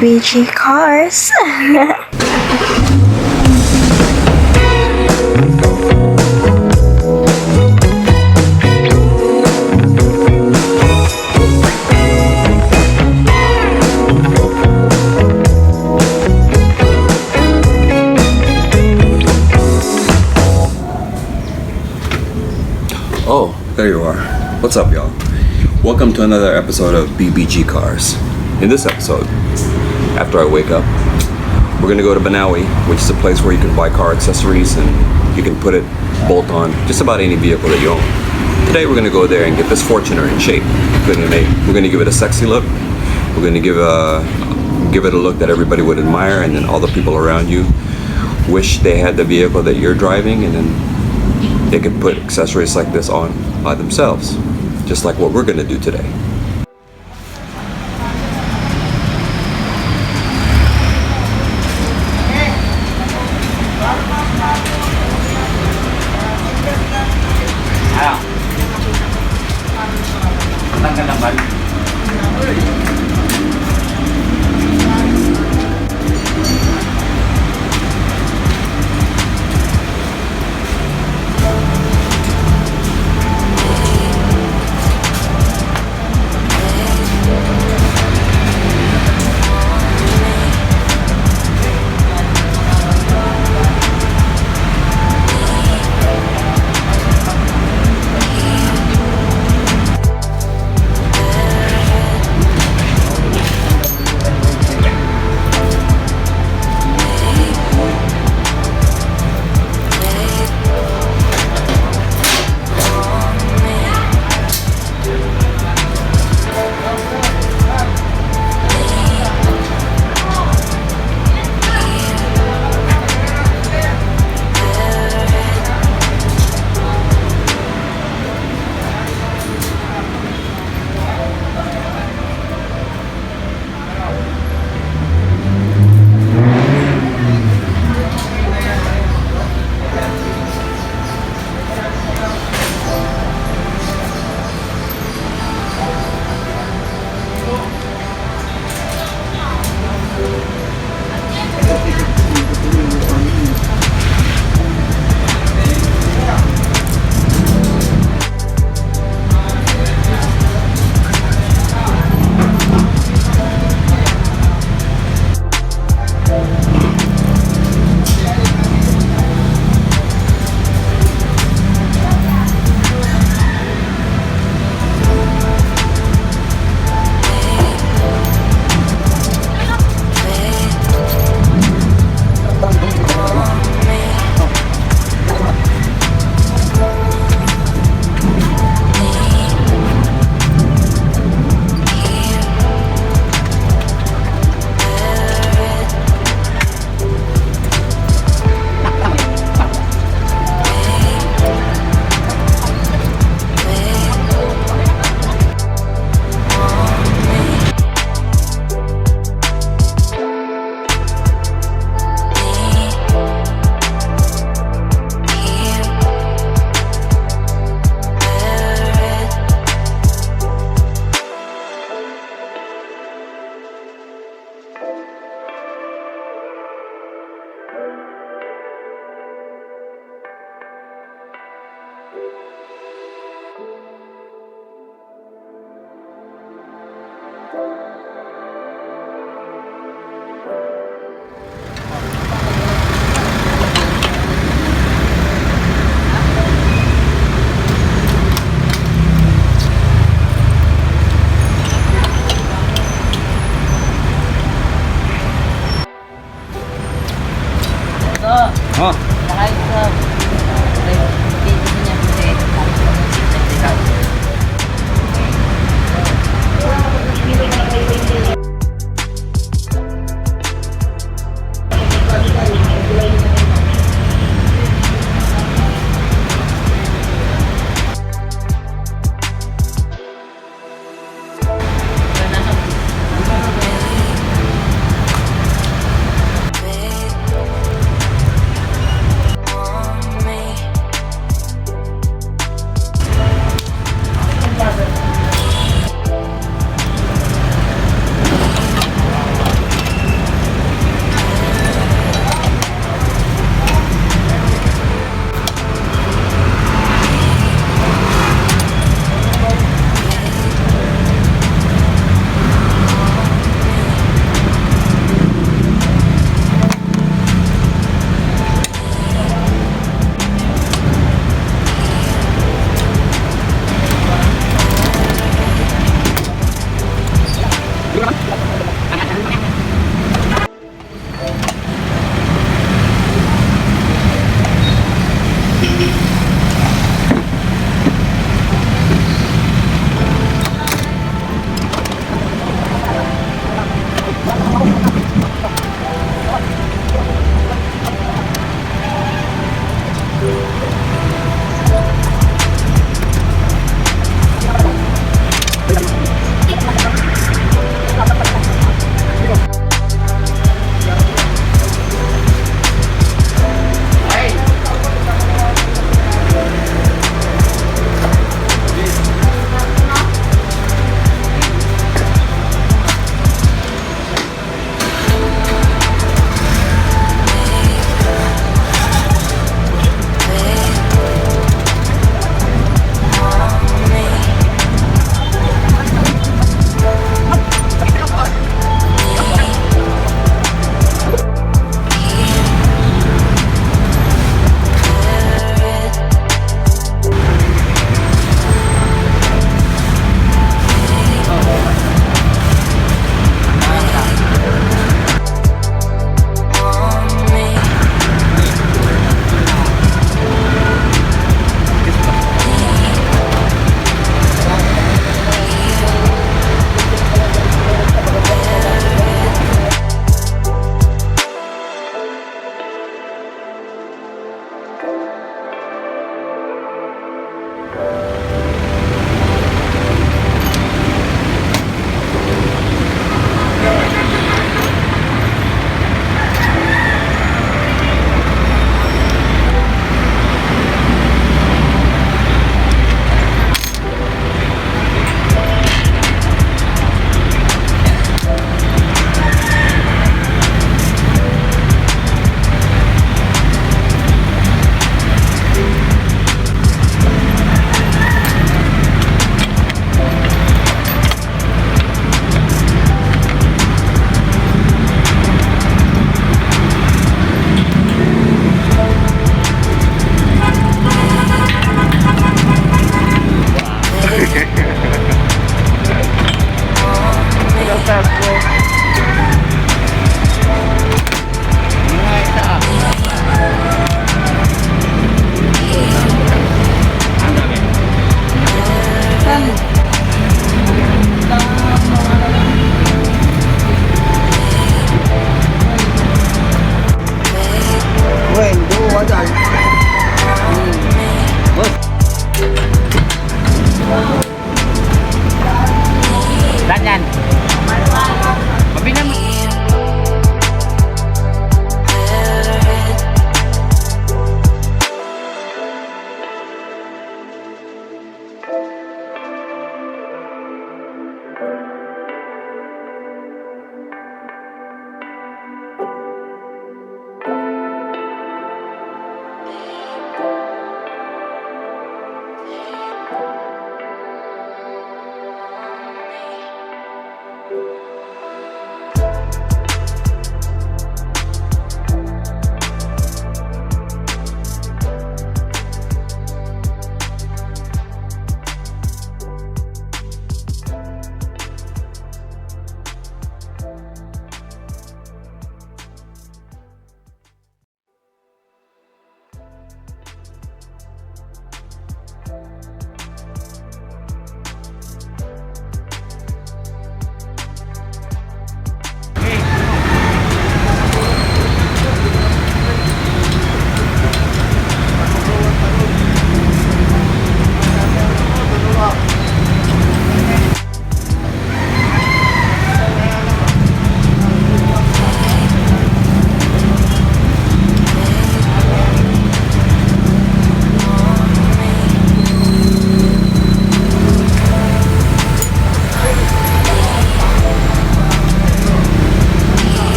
BBG cars. Oh, there you are. What's up, y'all? Welcome to another episode of BBG Cars. In this episode, after I wake up, we're gonna go to Banawi, which is a place where you can buy car accessories and you can put it, bolt on just about any vehicle that you own. Today we're gonna go there and get this Fortuner in shape. We're gonna give it a sexy look. We're gonna give it a look that everybody would admire, and then all the people around you wish they had the vehicle that you're driving, and then they could put accessories like this on by themselves, just like what we're gonna do today.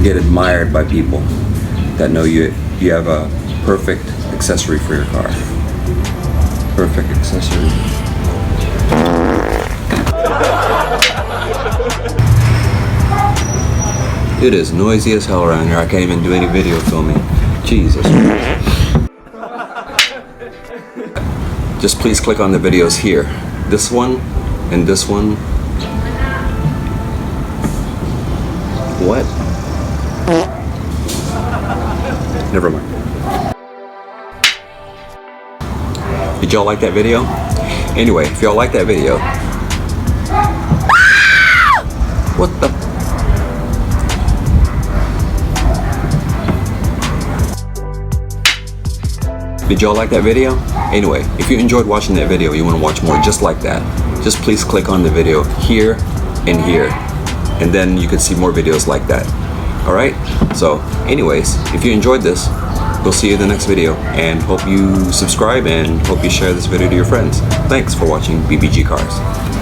get admired by people that know you have a perfect accessory for your car. Perfect accessory. It is noisy as hell around here. I can't even do any video filming. Jesus. Just please click on the videos here. This one and this one. What? Never mind. Did y'all like that video? Anyway, if y'all like that video, what the? Did y'all like that video? Anyway, if you enjoyed watching that video, you want to watch more just like that, just please click on the video here and here, and then you can see more videos like that. Alright? So, anyways, if you enjoyed this, we'll see you in the next video, and hope you subscribe and hope you share this video to your friends. Thanks for watching BBG Cars.